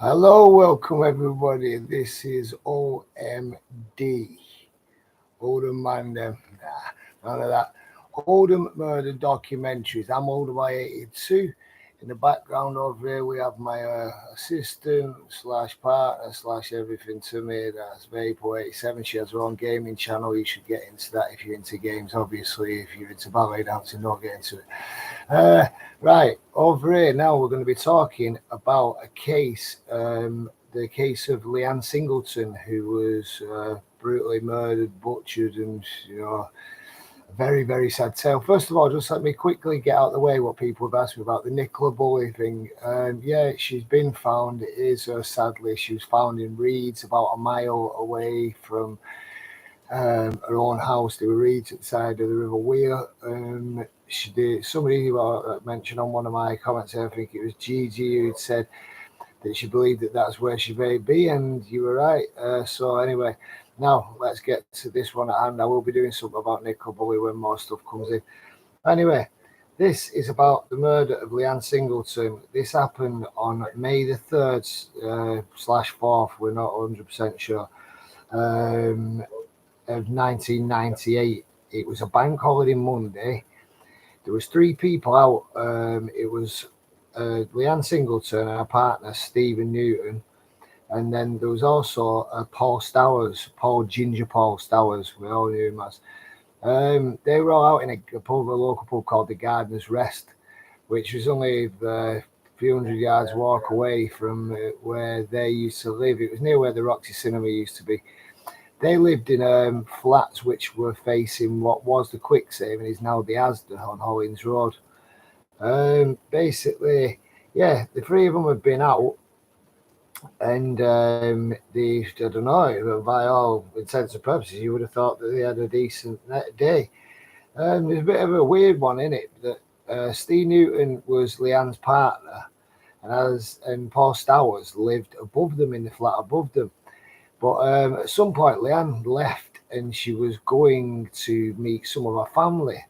Hello, welcome everybody. This is OMD. Oldham man, none of that. Oldham murder documentaries. I'm Oldham by 82. In the background over here, we have my assistant slash partner slash everything to me. That's Vapo87. She has her own gaming channel. You should get into that if you're into games. Obviously, if you're into ballet dancing, don't get into it. Right, over here now we're going to be talking about a case, the case of LIANNE Singleton, who was brutally murdered, butchered, and a very, very sad tale. First of all, just let me quickly get out of the way what people have asked me about the Nicola Bully thing. Yeah, she's been found. It is sadly, she was found in reeds about a mile away from her own house. There were reeds at the side of the River Weir. Somebody mentioned on one of my comments, I think it was Gigi, who'd said that she believed that that's where she may be, and you were right. So anyway, now let's get to this one at hand. I will be doing something about Nicola Bully when more stuff comes in. Anyway, this is about the murder of LIANNE Singleton. This happened on May the 3rd slash 4th, we're not 100% sure, of 1998. It was a bank holiday Monday. There was three people out. It was LIANNE Singleton and her partner Stephen Newton, and then there was also Paul Ginger Paul Stowers. We all knew him as. They were all out in a local pub called the Gardener's Rest, which was only a few hundred yards walk away from where they used to live. It was near where the Roxy Cinema used to be. They lived in flats which were facing what was the Quick Save and is now the Asda on Hollins Road. Basically, yeah, the three of them had been out, and I don't know, by all intents and purposes, you would have thought that they had a decent day. There's a bit of a weird one in it that Steve Newton was LIANNE's partner, and Paul Stowers lived above them in the flat above them. But at some point, LIANNE left and she was going to meet some of her family.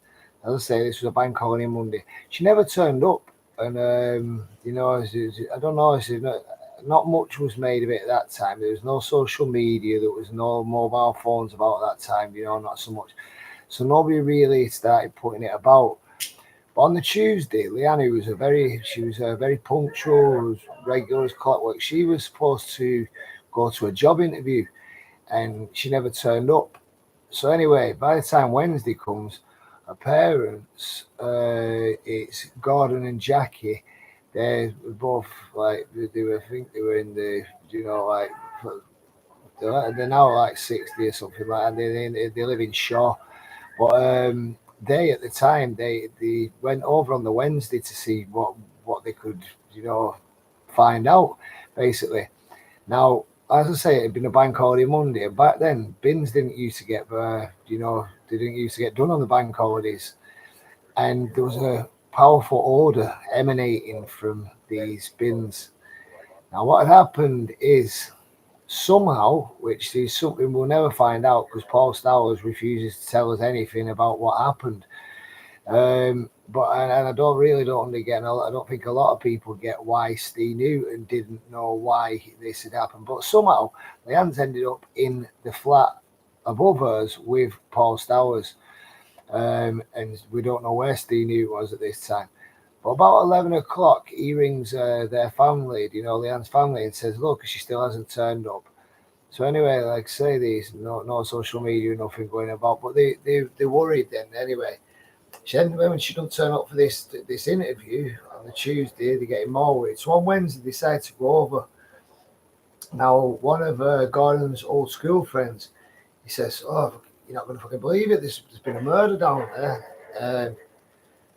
As I say, this was a bank holiday Monday. She never turned up. And, I don't know, not much was made of it at that time. There was no social media. There was no mobile phones about that time, not so much. So nobody really started putting it about. But on the Tuesday, LIANNE was very punctual, was regular as clockwork. She was supposed to go to a job interview, and she never turned up. So anyway, by the time Wednesday comes, her parents, it's Gordon and Jackie. They're both I think they were in the, they're now like 60 or something like that. They live in Shaw, but they at the time they went over on the Wednesday to see what they could find out basically. Now, as I say, it had been a bank holiday Monday. Back then, bins didn't used to get, they didn't used to get done on the bank holidays. And there was a powerful odour emanating from these bins. Now, what had happened is somehow, which is something we'll never find out because Paul Stowers refuses to tell us anything about what happened. But I don't get. I don't think a lot of people get why Steve Newton didn't know why this had happened. But somehow LIANNE's ended up in the flat above us with Paul Stowers, and we don't know where Steve Newton was at this time. But about 11 o'clock, he rings their family, LIANNE's family, and says, "Look, she still hasn't turned up." So anyway, like I say, there's no social media, nothing going about, but they're worried then anyway. When she don't turn up for this interview on the Tuesday, they're getting more worried. So on Wednesday, they decide to go over. Now, one of Gordon's old school friends, he says, "Oh, you're not going to fucking believe it. There's been a murder down there."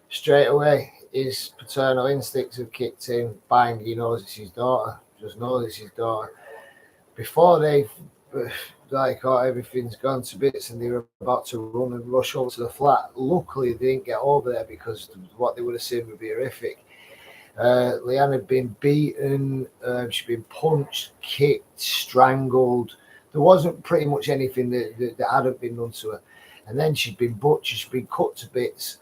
Straight away, his paternal instincts have kicked in. Bang, he knows it's his daughter. Just knows it's his daughter. Before they've everything's gone to bits and they were about to run and rush over to the flat. Luckily, they didn't get over there because what they would have seen would be horrific. LIANNE had been beaten, she'd been punched, kicked, strangled. There wasn't pretty much anything that hadn't been done to her. And then she'd been butchered, she'd been cut to bits.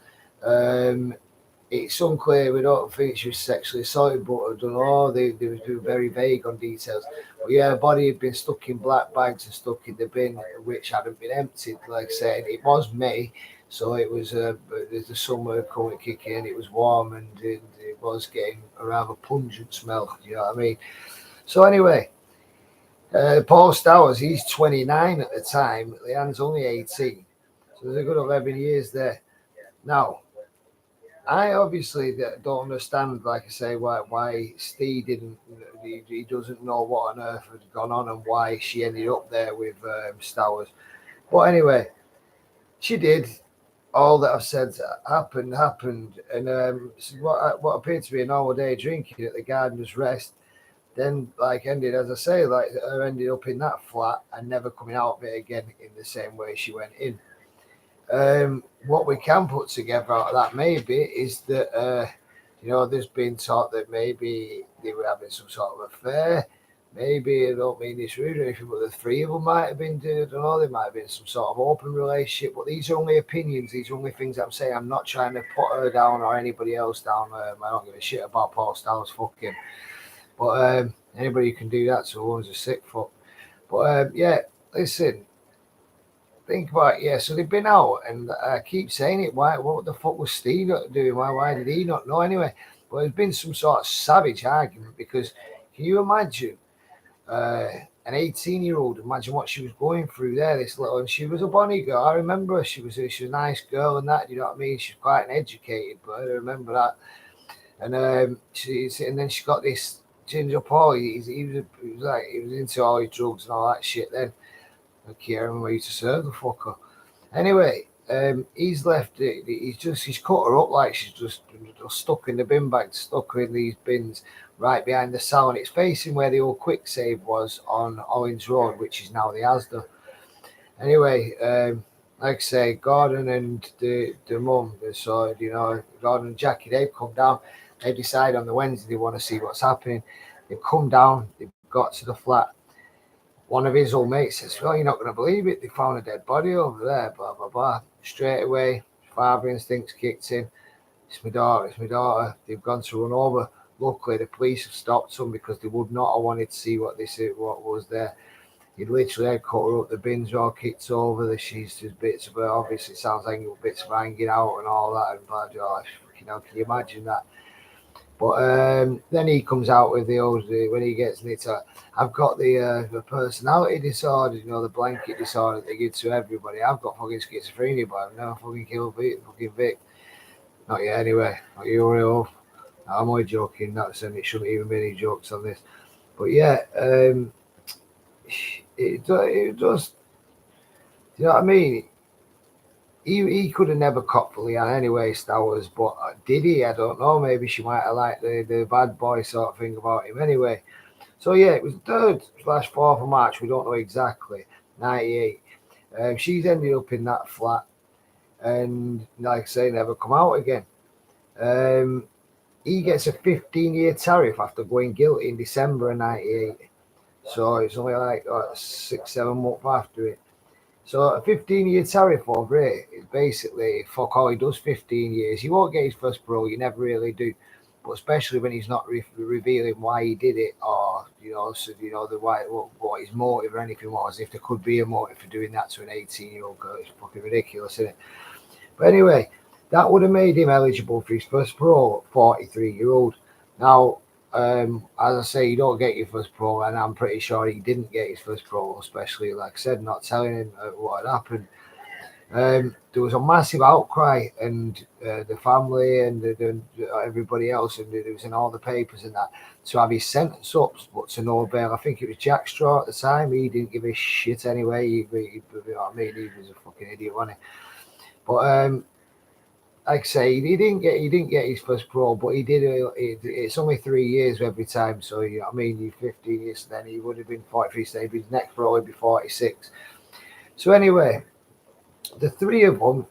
it's unclear. We don't think she was sexually assaulted, but I don't know. They were very vague on details. But yeah, her body had been stuck in black bags and stuck in the bin, which hadn't been emptied. Like I said, it was May, so it was the summer coming kicking in. It was warm and it was getting a rather pungent smell. You know what I mean? So anyway, Paul Stowers, he's 29 at the time. Leanne's only 18. So there's a good 11 years there. Now, I obviously don't understand, like I say, why Steve didn't. He doesn't know what on earth had gone on and why she ended up there with Stowers. But anyway, she did. All that I've said happened, and what appeared to be a normal day drinking at the Gardener's Rest, then like ended, as I say, like her ended up in that flat and never coming out of it again in the same way she went in. What we can put together out of that maybe is that there's been talk that maybe they were having some sort of affair. Maybe I don't mean this rude or anything, but the three of them might have been doing, I don't know, there might have been some sort of open relationship. But these are only opinions, these are only things I'm saying. I'm not trying to put her down or anybody else down. I don't give a shit about Paul Styles, fuck him. But anybody can do that, so one's a sick fuck. But yeah, listen, think about it. Yeah, so they've been out, and I keep saying it. Why? What the fuck was Steve not doing? Why did he not know anyway? But there's been some sort of savage argument because can you imagine an 18-year-old? Imagine what she was going through there. This little, and she was a bonny girl. I remember her. She was a nice girl and that. You know what I mean? She's quite an educated, but I remember that. And and then she got this ginger Paul. He was into all his drugs and all that shit. Then I can't remember where to serve the fucker. Anyway, he's left it. He's cut her up like she's just stuck in the bin bag, stuck in these bins right behind the salon. It's facing where the old Quick Save was on HOLLINS Road, which is now the Asda. Anyway, like I say, Gordon and the mum, so Gordon and Jackie, they've come down. They decide on the Wednesday they want to see what's happening. They've come down. They've got to the flat. One of his old mates says, well, you're not going to believe it. They found a dead body over there, blah, blah, blah. Straight away, father instincts kicked in. It's my daughter. They've gone to run over. Luckily, the police have stopped them because they would not have wanted to see what was there. He'd literally had cut her up. The bins were all kicked over. The sheets, there's bits of her. Obviously, it sounds like bits of hanging out and all that. And blah, blah, blah. Can you imagine that? But then he comes out with the old, when he gets into it, I've got the personality disorder, the blanket disorder they give to everybody. I've got fucking schizophrenia, but I've never fucking killed fucking Vic. Not yet, anyway. Not you, real. I'm only joking. That's and it shouldn't even be any jokes on this. But yeah, it does. You know what I mean? He could have never copped for Leanne anyway, Stowers, but did he? I don't know. Maybe she might have liked the bad boy sort of thing about him anyway. So yeah, it was 3rd/4th of March. We don't know exactly. 98. She's ended up in that flat, and like I say, never come out again. He gets a 15-year tariff after going guilty in December of 98. So it's only like 6-7 months after it. So a 15-year tariff over it is basically fuck all. He does 15 years. He won't get his first parole. You never really do, but especially when he's not revealing why he did it, or what his motive or anything was. If there could be a motive for doing that to an 18-year-old girl, it's fucking ridiculous, isn't it? But anyway, that would have made him eligible for his first parole at 43-year-old. Now, as I say, you don't get your first parole, and I'm pretty sure he didn't get his first parole, especially, like I said, not telling him what had happened. There was a massive outcry, and the family and everybody else, and it was in all the papers and that, to have his sentence up, but to no bail. I think it was Jack Straw at the time. He didn't give a shit anyway. You know what I mean? He was a fucking idiot, wasn't he? But like I say, he didn't get his first parole, but he did. It's only 3 years every time, so you know what I mean. You 15 years, then he would have been 43. So his next parole would be 46. So anyway, the three of them,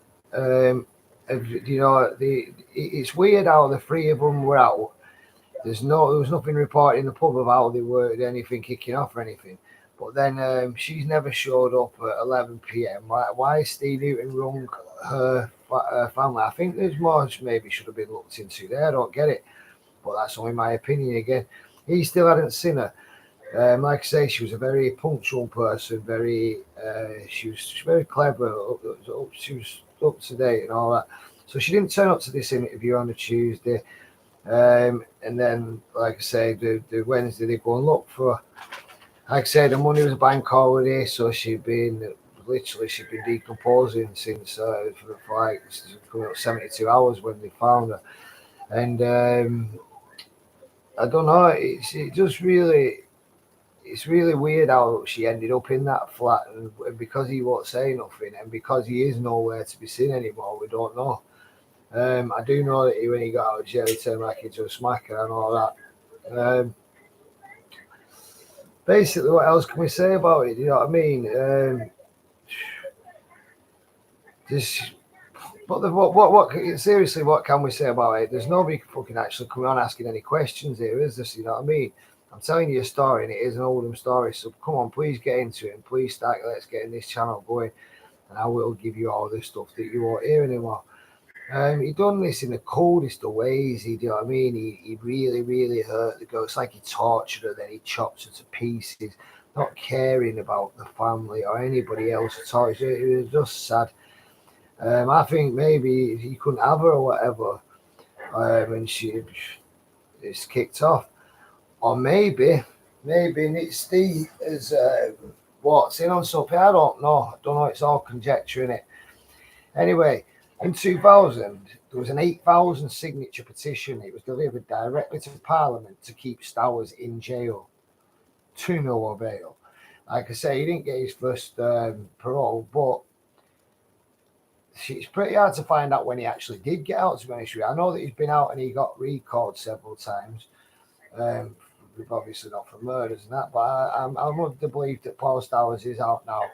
it's weird how the three of them were out. There was nothing reported in the pub about they were anything kicking off or anything. But then she's never showed up at 11 p.m. Why Steve Newton rung her family. I think there's more maybe should have been looked into there. I don't get it, but that's only my opinion again. He still hadn't seen her. Like I say, she was a very punctual person. She was very clever. She was up to date and all that. So she didn't turn up to this interview on a Tuesday. And then, like I say, the Wednesday they go and look for her. Like I said, the Monday was a bank holiday, so she'd been decomposing since for like coming up 72 hours when they found her. And I don't know, it's really weird how she ended up in that flat, and because he won't say nothing, and because he is nowhere to be seen anymore, we don't know. I do know that when he got out of jail, he turned back into a smacker and all that. Basically, what else can we say about it? You know what I mean? Seriously, what can we say about it? There's nobody fucking actually coming on asking any questions here, is there? You know what I mean? I'm telling you a story, and it is an Oldham story. So come on, please get into it, and please let's get in this channel going, and I will give you all the stuff that you won't hear anymore. He done this in the coldest of ways. You know what I mean? He really, really hurt the girl. It's like he tortured her, then he chopped her to pieces, not caring about the family or anybody else at all. It was just sad. I think maybe he couldn't have her or whatever, and it's kicked off. Or maybe Nick Steve is what's in on something. I don't know. It's all conjecture in it. Anyway, in 2000, there was an 8,000 signature petition. It was delivered directly to Parliament to keep Stowers in jail, to no avail. Like I say, he didn't get his first parole, but it's pretty hard to find out when he actually did get out, to be honest with you. I know that he's been out and he got recalled several times. Obviously not for murders and that, but I'm of the belief that Paul Stowers is out now.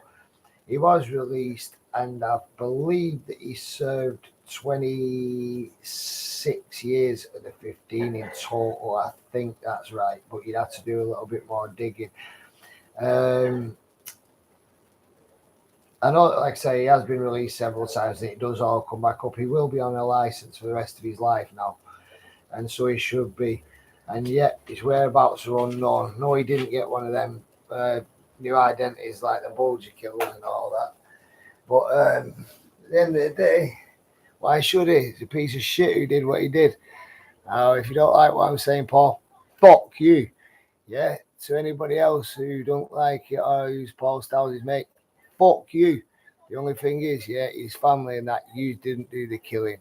He was released, and I believe that he served 26 years of the 15 in total. I think that's right, but you'd have to do a little bit more digging. I know, like I say, he has been released several times, and it does all come back up. He will be on a license for the rest of his life now, and so he should be. And yet his whereabouts are unknown. No, he didn't get one of them new identities like the Bulger killers and all that. But at the end of the day, why should he? He's a piece of shit who did what he did. Now, if you don't like what I'm saying, Paul, fuck you. Yeah, to anybody else who don't like it or who's Paul Stowers' mate, fuck you. The only thing is, yeah, his family and that, you didn't do the killing.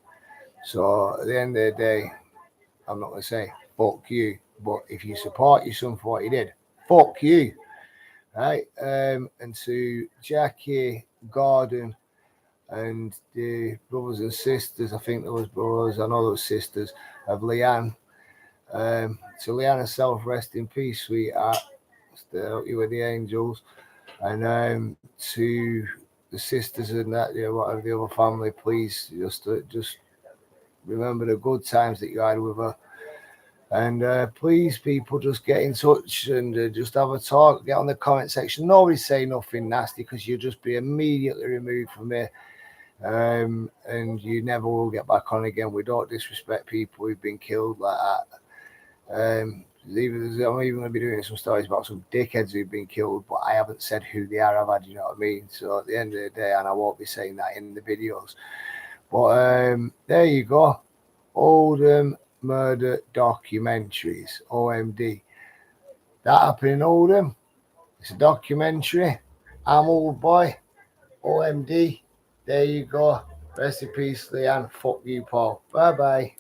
So at the end of the day, I'm not going to say fuck you, but if you support your son for what he did, fuck you. Right? And to Jackie, Gordon, and the brothers and sisters, I think there was brothers, I know there was sisters, of Leanne. To Leanne herself, rest in peace, sweetheart. Stay out you with the angels. And to the sisters and that, whatever the other family, please just remember the good times that you had with her. And please, people, just get in touch and just have a talk. Get on the comment section. Nobody say nothing nasty, because you'll just be immediately removed from here. And you never will get back on again. We don't disrespect people who've been killed like that. I'm even going to be doing some stories about some dickheads who've been killed, but I haven't said who they are. You know what I mean? So at the end of the day, and I won't be saying that in the videos. But there you go. Oldham murder documentaries, OMD. That happened in Oldham. It's a documentary. I'm Old Boy. OMD. There you go. Rest in peace, Leanne. Fuck you, Paul. Bye bye.